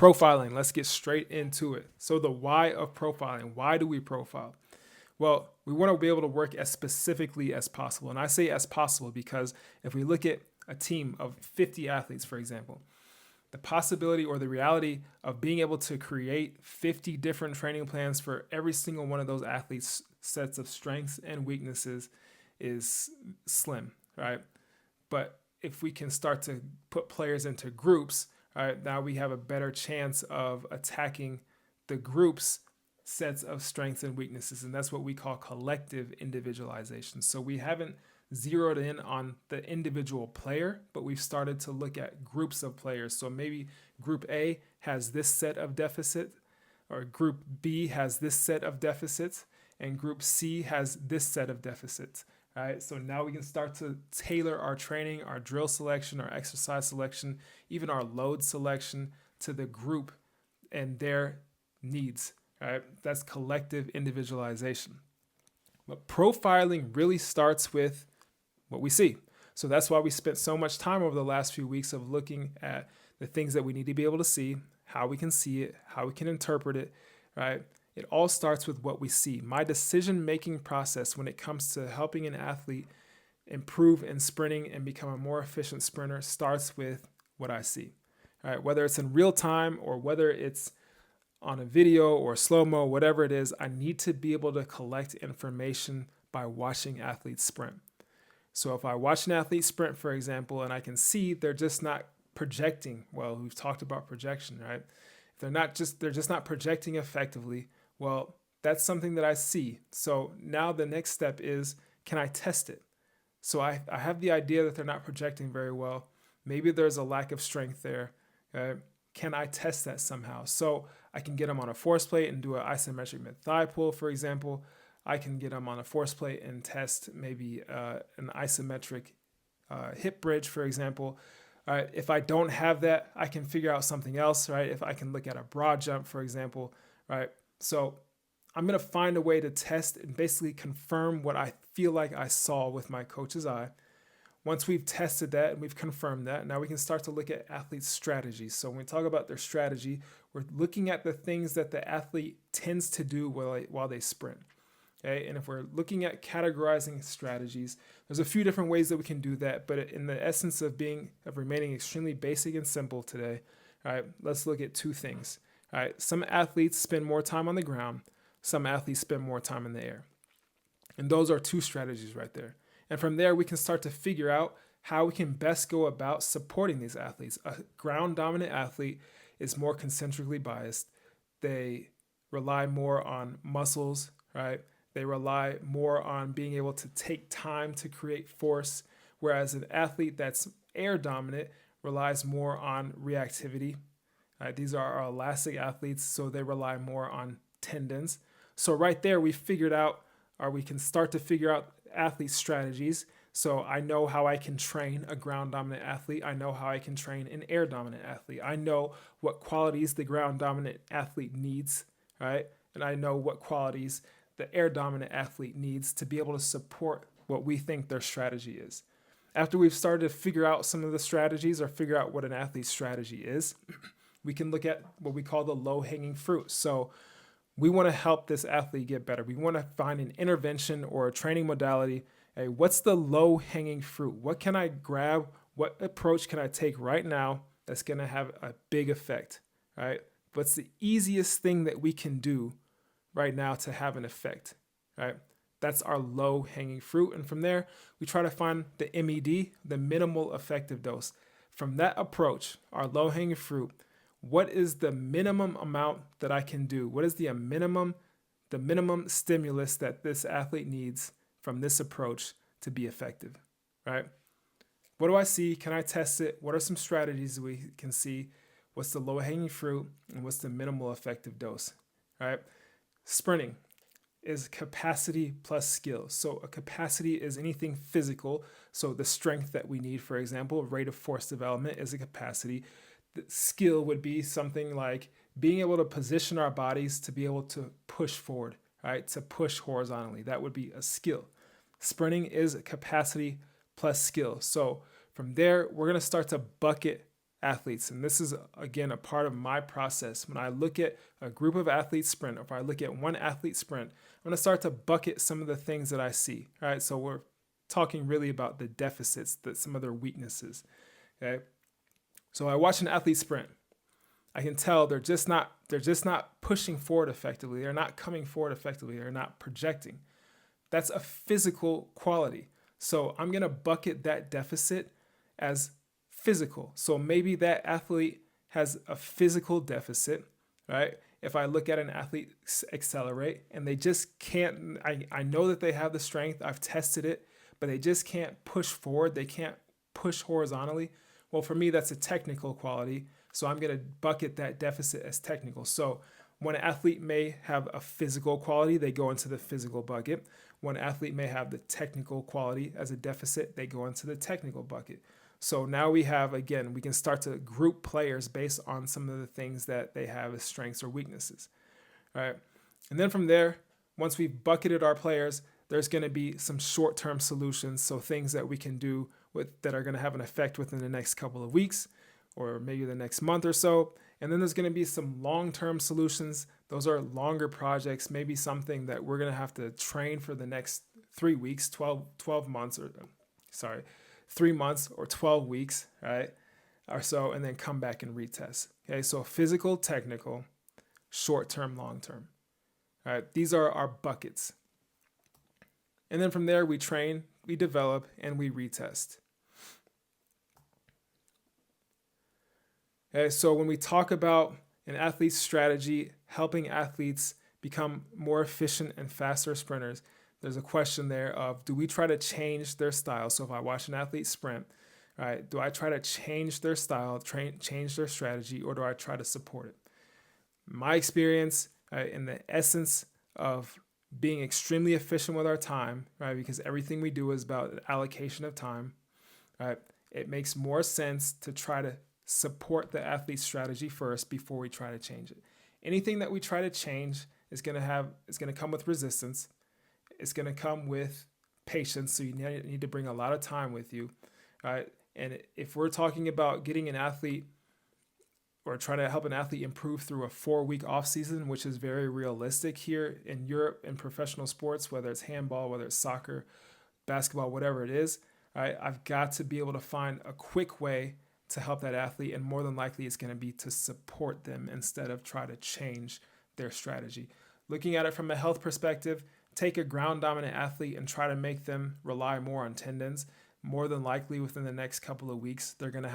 Profiling, let's get straight into it. So, the why of profiling. Why do we profile? Well, we want to be able to work as specifically as possible. And I say as possible because if we look at a team of 50 athletes, for example, the possibility or the reality of being able to create 50 different training plans for every single one of those athletes' sets of strengths and weaknesses is slim, right? But if we can start to put players into groups, right, now we have a better chance of attacking the group's sets of strengths and weaknesses. And that's what we call collective individualization. So we haven't zeroed in on the individual player, but we've started to look at groups of players. So maybe group A has this set of deficits, or group B has this set of deficits, and group C has this set of deficits. Right, so now we can start to tailor our training, our drill selection, our exercise selection, even our load selection to the group and their needs. Right, that's collective individualization. But profiling really starts with what we see. So that's why we spent so much time over the last few weeks of looking at the things that we need to be able to see, how we can see it, how we can interpret it, right? It all starts with what we see. My decision-making process when it comes to helping an athlete improve in sprinting and become a more efficient sprinter starts with what I see. All right, whether it's in real time or whether it's on a video or slow-mo, whatever it is, I need to be able to collect information by watching athletes sprint. So if I watch an athlete sprint, for example, and I can see they're just not projecting, well, we've talked about projection, right? If they're just not projecting effectively, well, that's something that I see. So now the next step is, can I test it? So I have the idea that they're not projecting very well. Maybe there's a lack of strength there. Can I test that somehow? So I can get them on a force plate and do an isometric mid-thigh pull, for example. I can get them on a force plate and test maybe an isometric hip bridge, for example. All right, if I don't have that, I can figure out something else, right? If I can look at a broad jump, for example, right? So I'm going to find a way to test and basically confirm what I feel like I saw with my coach's eye. Once we've tested that and we've confirmed that, now we can start to look at athletes' strategies. So when we talk about their strategy, we're looking at the things that the athlete tends to do while they sprint. Okay? And if we're looking at categorizing strategies, there's a few different ways that we can do that. But in the essence of remaining extremely basic and simple today, all right, let's look at two things. All right, some athletes spend more time on the ground. Some athletes spend more time in the air. And those are two strategies right there. And from there, we can start to figure out how we can best go about supporting these athletes. A ground dominant athlete is more concentrically biased. They rely more on muscles, right? They rely more on being able to take time to create force, whereas an athlete that's air dominant relies more on reactivity. These are our elastic athletes, so they rely more on tendons. So right there, we figured out, or we can start to figure out athlete strategies. So I know how I can train a ground dominant athlete. I know how I can train an air dominant athlete. I know what qualities the ground dominant athlete needs, right? And I know what qualities the air dominant athlete needs to be able to support what we think their strategy is. After we've started to figure out some of the strategies or figure out what an athlete's strategy is, we can look at what we call the low-hanging fruit. So we want to help this athlete get better. We want to find an intervention or a training modality. Hey, what's the low-hanging fruit? What can I grab? What approach can I take right now that's going to have a big effect, right? What's the easiest thing that we can do right now to have an effect, right? That's our low-hanging fruit. And from there, we try to find the MED, the minimal effective dose. From that approach, our low-hanging fruit, what is the minimum amount that I can do? What is the minimum stimulus that this athlete needs from this approach to be effective, right? What do I see? Can I test it? What are some strategies we can see? What's the low-hanging fruit? And what's the minimal effective dose, right? Sprinting is capacity plus skill. So a capacity is anything physical. So the strength that we need, for example, rate of force development is a capacity. The skill would be something like being able to position our bodies to be able to push forward, right? To push horizontally. That would be a skill. Sprinting is capacity plus skill. So from there, we're going to start to bucket athletes. And this is, again, a part of my process. When I look at a group of athletes sprint, or if I look at one athlete sprint, I'm going to start to bucket some of the things that I see. All right. So we're talking really about the deficits, some of their weaknesses. Okay. So I watch an athlete sprint. I can tell they're just not pushing forward effectively. They're not coming forward effectively. They're not projecting. That's a physical quality. So I'm going to bucket that deficit as physical. So maybe that athlete has a physical deficit, right? If I look at an athlete accelerate and they just can't, I know that they have the strength, I've tested it, but they just can't push forward. They can't push horizontally. Well, for me, that's a technical quality. So I'm going to bucket that deficit as technical. So when an athlete may have a physical quality, they go into the physical bucket. One athlete may have the technical quality as a deficit, they go into the technical bucket. So now we have, again, we can start to group players based on some of the things that they have as strengths or weaknesses. All right. And then from there, once we've bucketed our players, there's going to be some short-term solutions. So things that we can do that are going to have an effect within the next couple of weeks or maybe the next month or so. And then there's going to be some long-term solutions. Those are longer projects, maybe something that we're going to have to train for the next 3 weeks, 12 months, 3 months or 12 weeks, right? Or so, and then come back and retest. Okay, so physical, technical, short-term, long-term. All right, these are our buckets. And then from there, we train, we develop, and we retest. Okay, so when we talk about an athlete's strategy, helping athletes become more efficient and faster sprinters, there's a question there of, do we try to change their style? So if I watch an athlete sprint, right, do I try to change their style, change their strategy, or do I try to support it? My experience, right, in the essence of being extremely efficient with our time, right, because everything we do is about allocation of time, right, it makes more sense to try to support the athlete's strategy first before we try to change it. Anything that we try to change is going to come with resistance. It's going to come with patience. So you need to bring a lot of time with you, right? And if we're talking about getting an athlete or trying to help an athlete improve through a 4-week off season, which is very realistic here in Europe in professional sports, whether it's handball, whether it's soccer, basketball, whatever it is, right? I've got to be able to find a quick way to help that athlete, and more than likely it's going to be to support them instead of try to change their strategy. Looking at it from a health perspective, take a ground dominant athlete and try to make them rely more on tendons. More than likely within the next couple of weeks, they're going to have